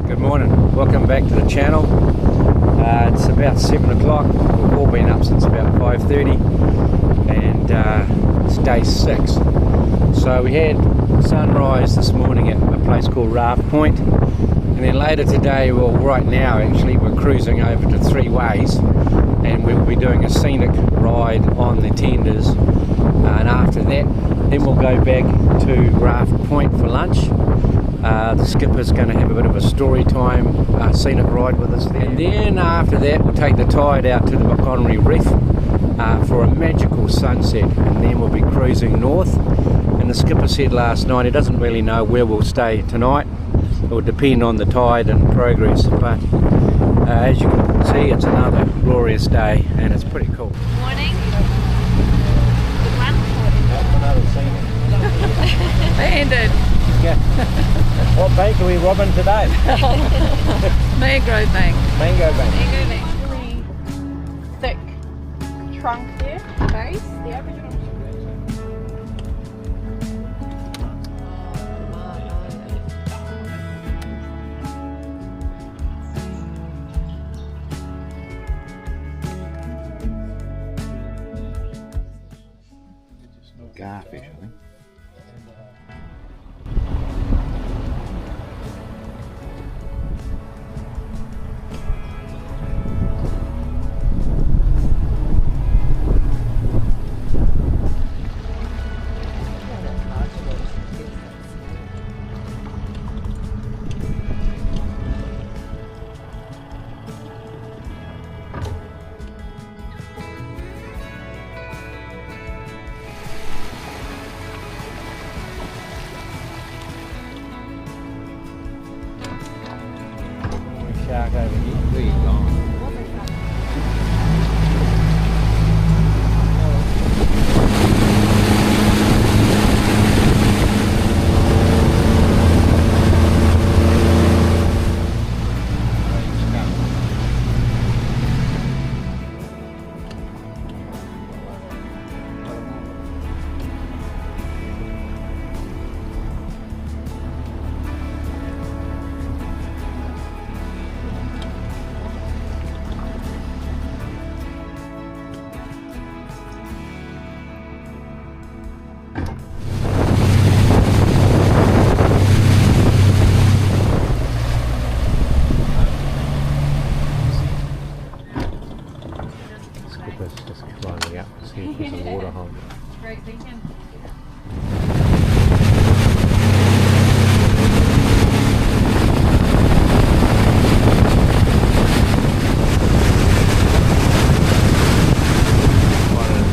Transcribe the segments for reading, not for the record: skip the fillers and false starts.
Good morning, welcome back to the channel. It's about 7 o'clock. We've all been up since about 5:30 and it's day 6. So we had sunrise this morning at a place called Raft Point, and then later today, well right now actually, we're cruising over to Three Ways and we'll be doing a scenic ride on the tenders, and after that then we'll go back to Raft Point for lunch. The skipper's going to have a bit of a story time, scenic ride with us there. And then after that we'll take the tide out to the Montgomery Reef for a magical sunset, and then we'll be cruising north. And the skipper said last night he doesn't really know where we'll stay tonight. It will depend on the tide and progress, but as you can see, it's another glorious day and it's pretty cool. Morning. Good one. Another scenic. Landed. Yeah. What bank are we robbing today? Mangrove Bank. Mango Bank. Mango Bank. Really thick trunk there, base, the Aboriginal. Garfish, I think. Shark over here. Where you gone? Just climbing up to see if there's a water hole. Great thinking.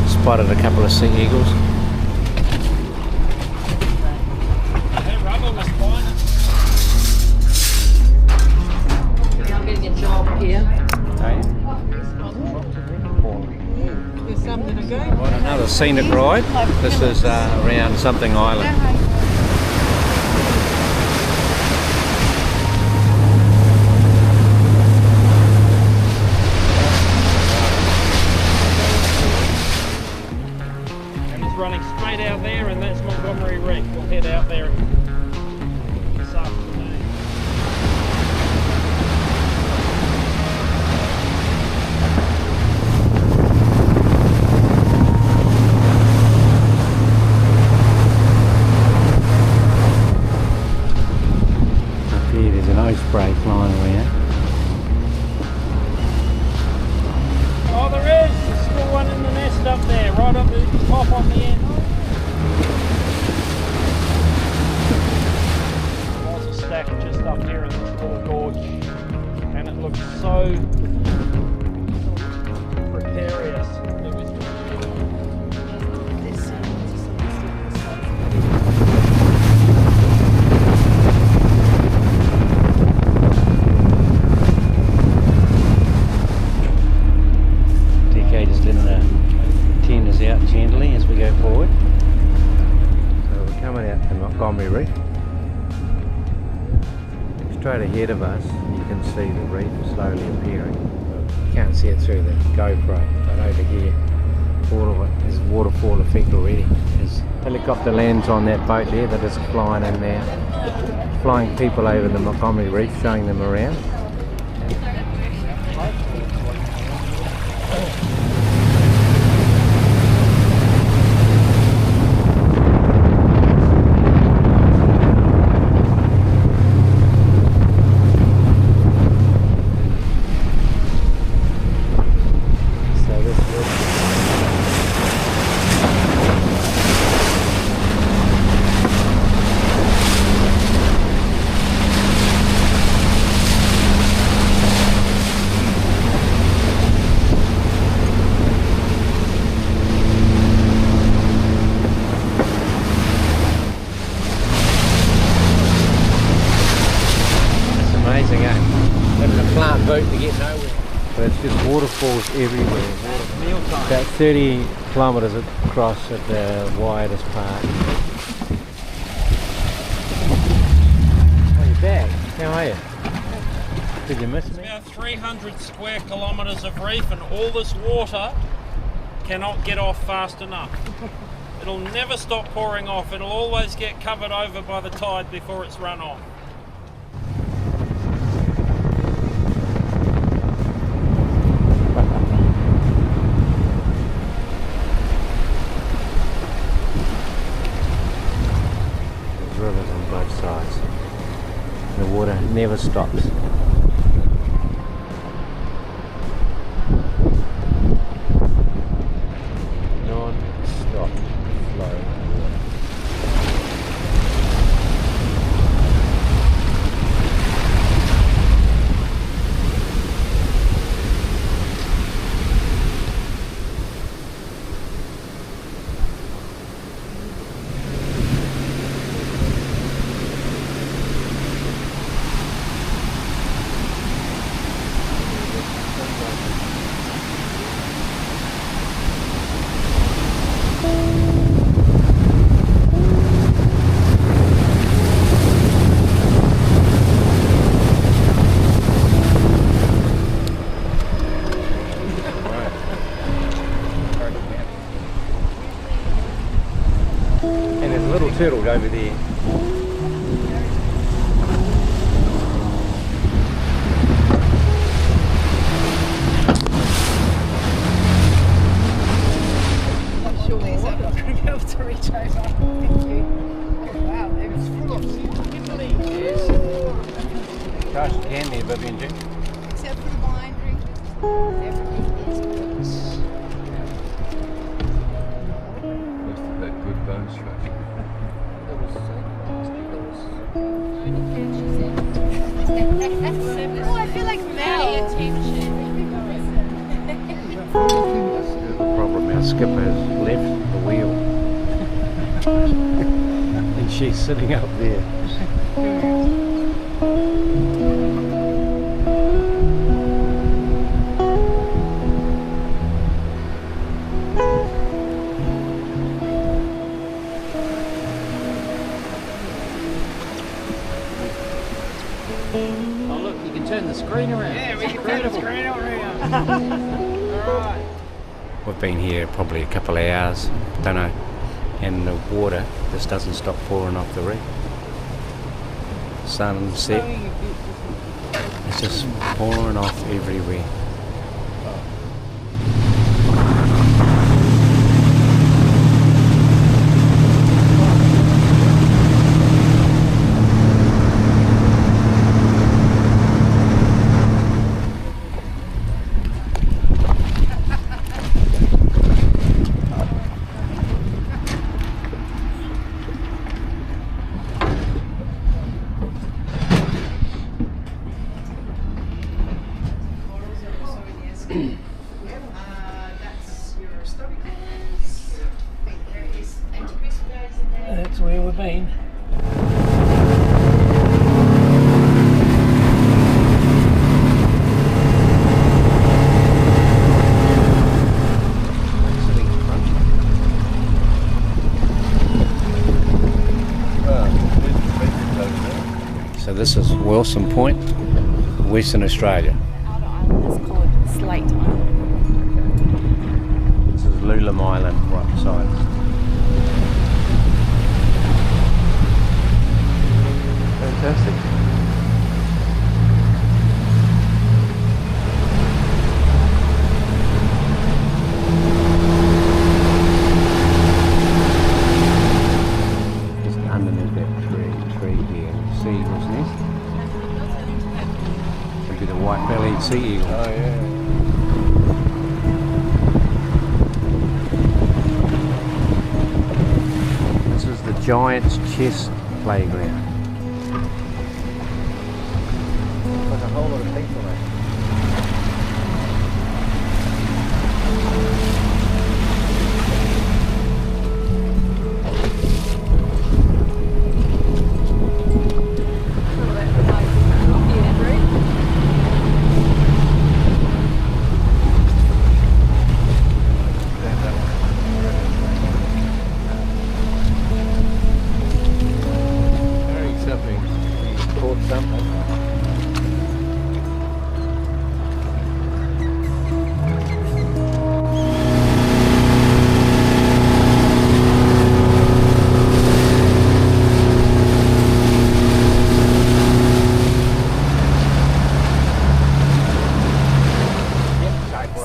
Spotted a couple of sea eagles. I'm getting a job here. What another scenic ride. This is around something island. And it's running straight out there, and that's Montgomery Reef. We'll head out there this afternoon. There's an osprey flying around. Oh, there is! There's still one in the nest up there, right up the top on the end. There was a stack just up here in this little gorge, and it looks so precarious. Just letting the tenders out gently as we go forward. So we're coming out to Montgomery Reef. Straight ahead of us you can see the reef slowly appearing. You can't see it through the GoPro, but over here all of it is waterfall effect already. There's helicopter lands on that boat there, they're just flying in now. flying people over the Montgomery Reef, showing them around. Amazing, eh? Having a plant boat to get nowhere. But it's just waterfalls everywhere. About 30 kilometres across at the widest part. Oh, you're back. How are you? Did you miss me? About 300 square kilometres of reef, and all this water cannot get off fast enough. It'll never stop pouring off. It'll always get covered over by the tide before it's run off. Rivers on both sides. The water never stops. Non-stop flow of water. And there's a little turtle over there. Surely I'm not going to be able to reach over. Thank you. Wow, it was full of Kimberley. Yes. Gosh, you can there, Vivian G. Except for the wine drink. Everything is good. Must have had good bone structure. Oh, I feel like Mel. Attention. The problem, our skipper has left the wheel. And she's sitting up there. Oh look, you can turn the screen around. Yeah, we can turn the screen around. Alright. We've been here probably a couple of hours, don't know, and the water just doesn't stop pouring off the reef. Sunset, it's just pouring off everywhere. That's your storicals. There is anti-crisp guys in there. That's where we've been. So this is Wilson Point, Western Australia. The outer island is called Slate Island. This is Lulam Island, right beside us. Fantastic. underneath that tree here, seagull's nest. Could be the white-bellied sea eagle. Oh yeah. This is the Giant's Chess playground. Like a whole lot of people there.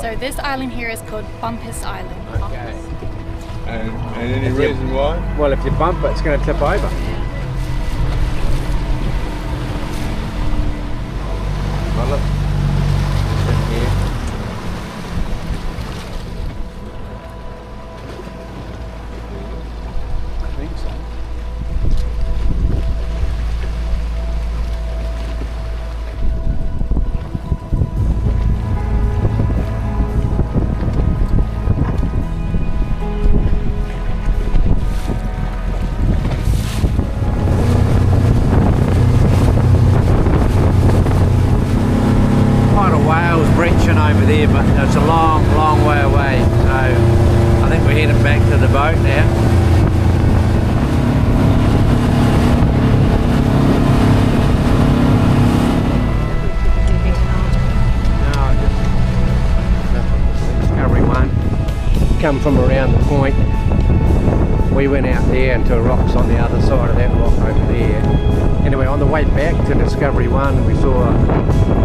So this island here is called Bumpus Island. Okay. And any reason why? Well, if you bump it, it's going to tip over. Oh, look. In here. I think so. Breaching over there, but it's a long way away, so I think we're heading back to the boat now. Discovery 1 come from around the point. We went out there into rocks on the other side of that rock over there. Anyway, on the way back to Discovery 1 we saw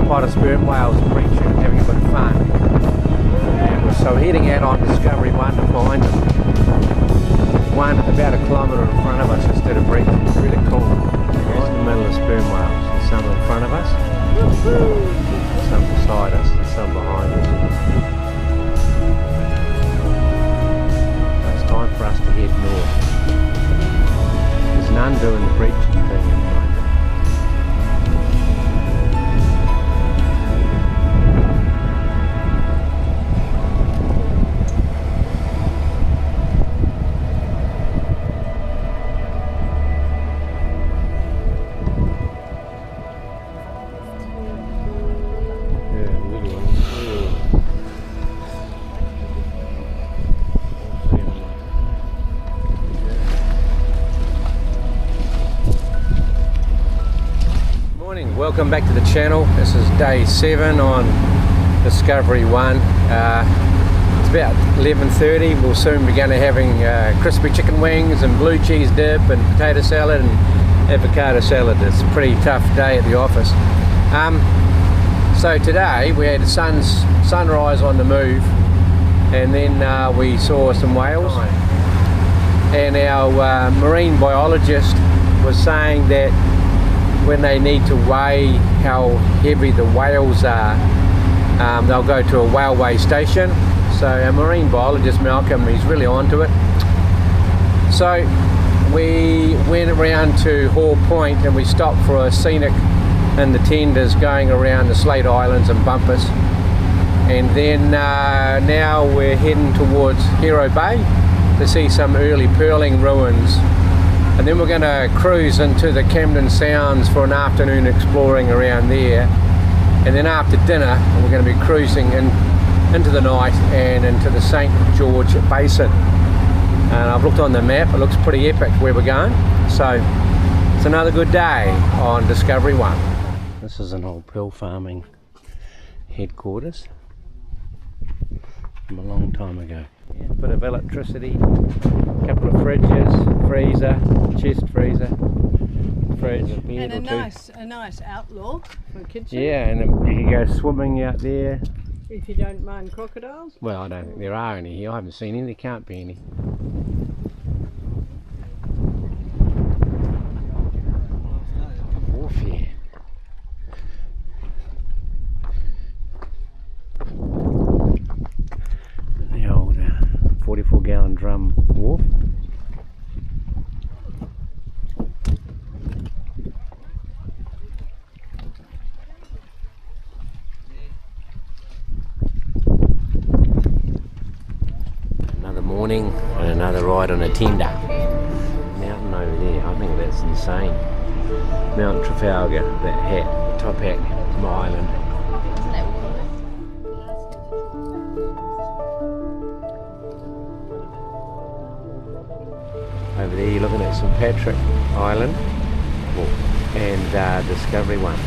quite a sperm whales breaching and having a bit of fun. And so heading out on Discovery 1 to find them. One about a kilometre in front of us instead of breaching. It's really cool. Right in the middle of sperm whales. There's some in front of us, some beside us, and some behind us. So it's time for us to head north. There's none doing the breaching thing at the moment. Welcome back to the channel. This is day 7 on Discovery 1. It's about 11:30. We'll soon be going to having crispy chicken wings and blue cheese dip and potato salad and avocado salad. It's a pretty tough day at the office. So today we had sunrise on the move, and then we saw some whales, and our marine biologist was saying that when they need to weigh how heavy the whales are, they'll go to a whale weigh station. So our marine biologist Malcolm, he's really onto it. So we went around to Hall Point and we stopped for a scenic in the tenders going around the Slate Islands and Bumpus, and then now we're heading towards Hero Bay to see some early pearling ruins. And then we're going to cruise into the Camden Sounds for an afternoon exploring around there. And then after dinner, we're going to be cruising into the night and into the St. George Basin. And I've looked on the map, it looks pretty epic where we're going. So it's another good day on Discovery 1. This is an old pearl farming headquarters from a long time ago. Yeah, bit of electricity, a couple of fridges, freezer, chest freezer, fridge, And a nice outlook for a kitchen. Yeah, and you can go swimming out there. If you don't mind crocodiles. Well, I don't think there are any here. I haven't seen any. There can't be any. morning and another ride on a tender. Mountain over there, I think that's insane. Mount Trafalgar, that hat, the top hat, island. Over there you're looking at St Patrick Island and Discovery One.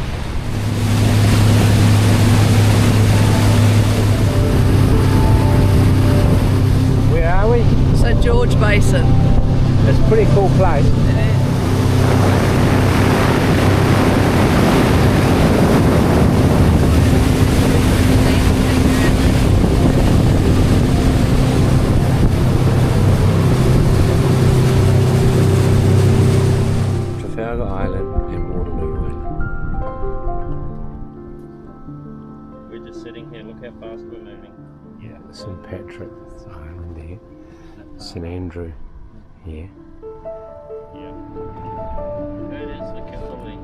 Where are we? St George Basin. It's a pretty cool place. Trafalgar Island and Waterloo Island. We're just sitting here, look how fast we're moving. Yeah, St Patrick Island there. St Andrew here. Yeah. That is the Kimberley.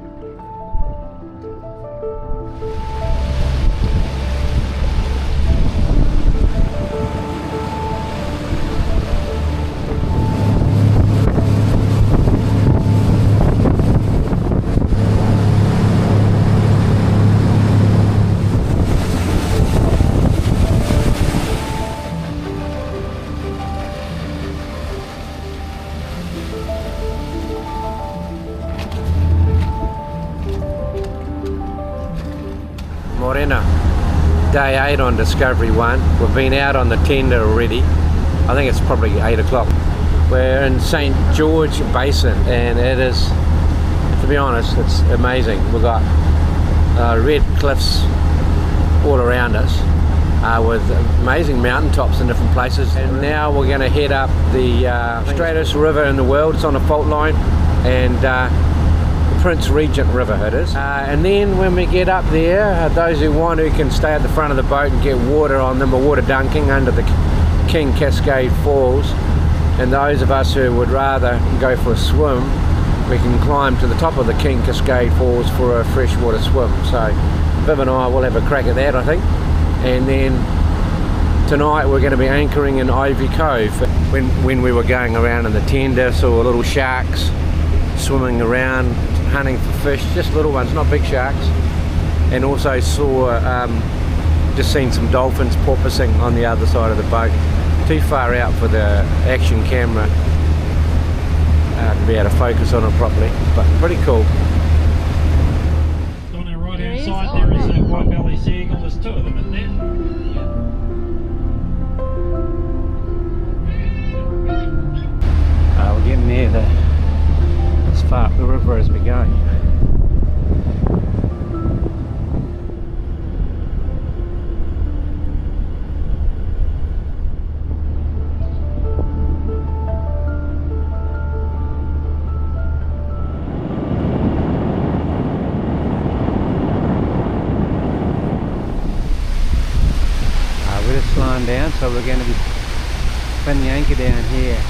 Morena, day 8 on Discovery One. We've been out on the tender already. I think it's probably 8 o'clock. We're in St George Basin and it is, to be honest, it's amazing. We've got red cliffs all around us with amazing mountaintops in different places. And now we're going to head up the straightest river in the world. It's on a fault line, and Prince Regent River it is. And then when we get up there, those who want to can stay at the front of the boat and get water on them, or water dunking under the King Cascade Falls. And those of us who would rather go for a swim, we can climb to the top of the King Cascade Falls for a freshwater swim. So Viv and I will have a crack at that, I think. And then tonight we're going to be anchoring in Ivy Cove. When we were going around in the tender, saw little sharks swimming around, hunting for fish, just little ones, not big sharks. And also saw, just seen some dolphins porpoising on the other side of the boat. Too far out for the action camera to be able to focus on it properly, but pretty cool. On our right hand side there is that white belly seagull. There's two of them in there. We're getting near as far up the river as we go. We're just slowing down, so we're going to be putting the anchor down here.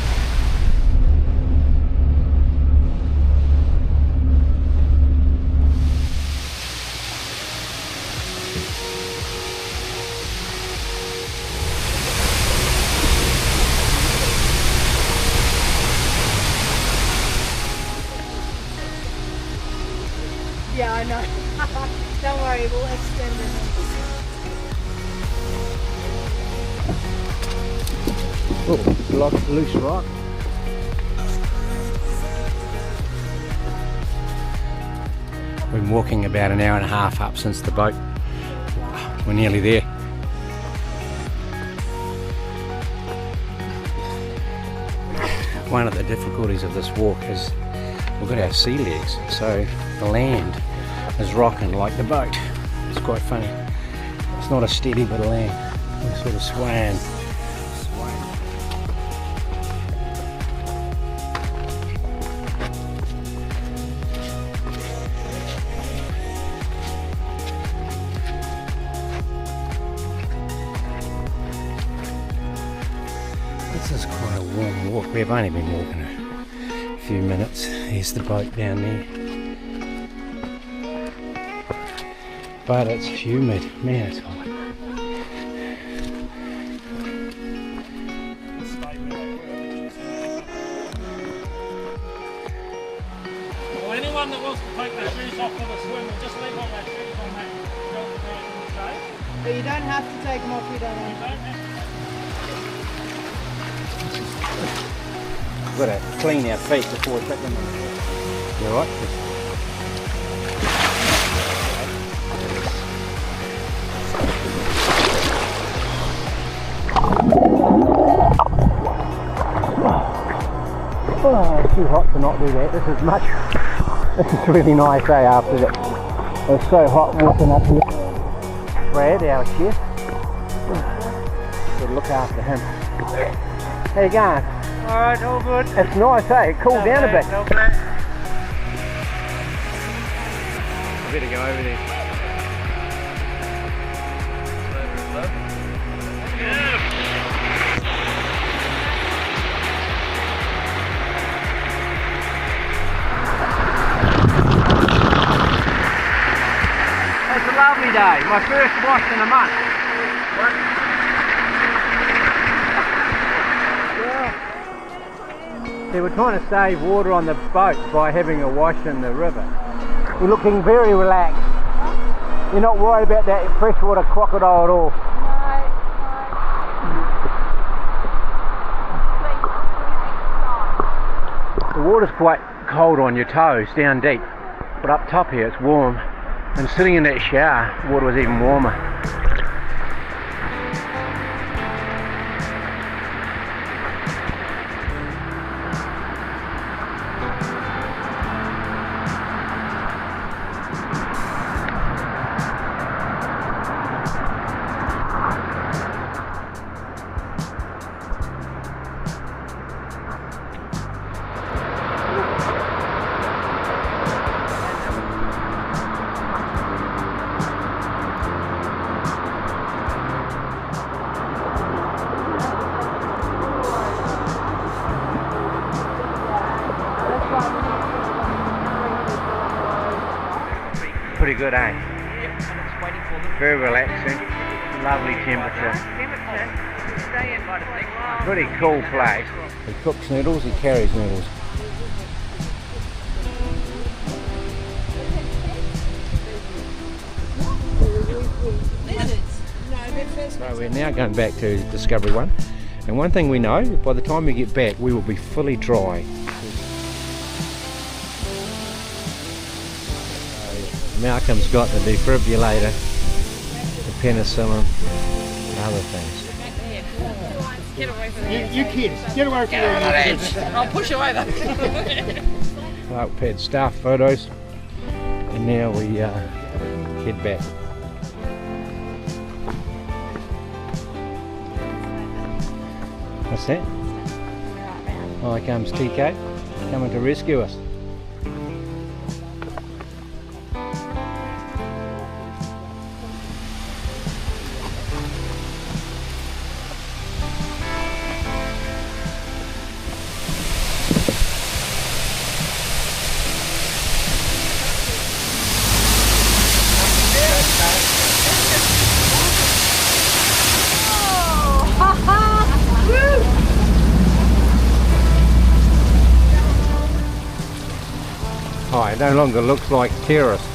Yeah, I know. Don't worry, we'll extend it. Oh, loose rock. We've been walking about an hour and a half up since the boat. We're nearly there. One of the difficulties of this walk is we've got our sea legs, so the land is rocking like the boat. It's quite funny. It's not a steady bit of land. We're sort of swaying. This is quite a warm walk. We've only been walking a few minutes. Here's the boat down there. But it's humid. Man, it's hot. anyone that wants to take their shoes off for the swim, we'll just leave all their shoes on that shelf there in the shade. But you don't have to take them off, you don't You have don't have to. We've got to clean our feet before we put them on. You alright? Oh, it's too hot to not do that. This is really nice after that. It was so hot walking up here. Brad, our chef. We'll look after him. How you going? Alright, all good. It's nice, eh? It cooled down a bit. No bad. I better go over there. It's a lovely day. My first wash in a month. See, we're trying to save water on the boat by having a wash in the river. You're looking very relaxed. You're not worried about that freshwater crocodile at all. The water's quite cold on your toes, down deep, but up top here it's warm. And sitting in that shower, the water was even warmer. Pretty good, eh? Very relaxing, lovely temperature. Pretty cool place. He cooks noodles, he carries noodles. So we're now going back to Discovery 1, and one thing we know, by the time we get back we will be fully dry. Malcolm's got the defibrillator, the penicillin, and other things. Get away from there. You kids, get away from there. I'll push away though. Well, we've had staff photos, and now we head back. What's that? Oh, here comes TK, coming to rescue us. Oh, it no longer looks like terrorists.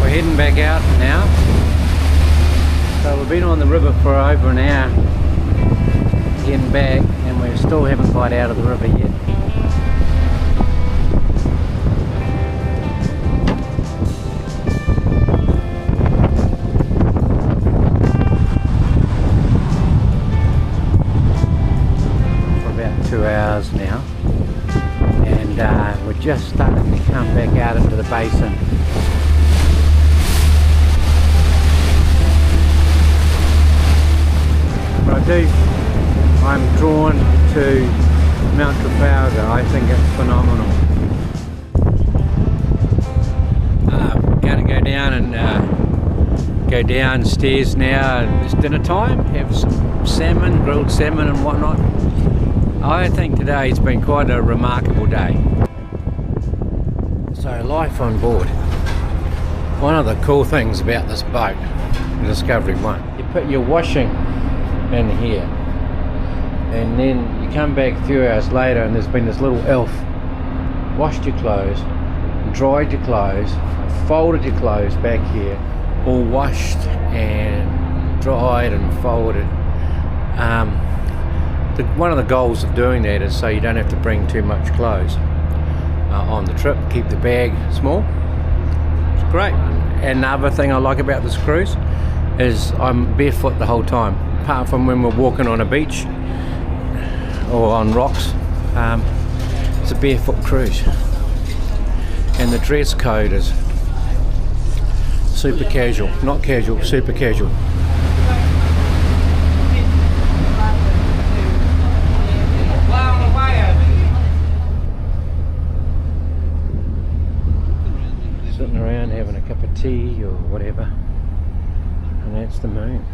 We're heading back out now. So we've been on the river for over an hour getting back, and we still haven't got out of the river yet. For about 2 hours now, and we're just starting to come back out into the basin. But I'm drawn to Mount Trafalgar. I think it's phenomenal. I'm going to go down and go downstairs now. It's dinner time. Have some salmon, grilled salmon and whatnot. I think today's been quite a remarkable day. So life on board. One of the cool things about this boat, the Discovery 1, you put your washing in here and then you come back a few hours later and there's been this little elf washed your clothes, dried your clothes, folded your clothes back here, all washed and dried and folded. One of the goals of doing that is so you don't have to bring too much clothes on the trip, keep the bag small. It's great. And another thing I like about this cruise is I'm barefoot the whole time, apart from when we're walking on a beach or on rocks. It's a barefoot cruise, and the dress code is super casual, not casual, super casual. Sitting around having a cup of tea or whatever, and that's the moon.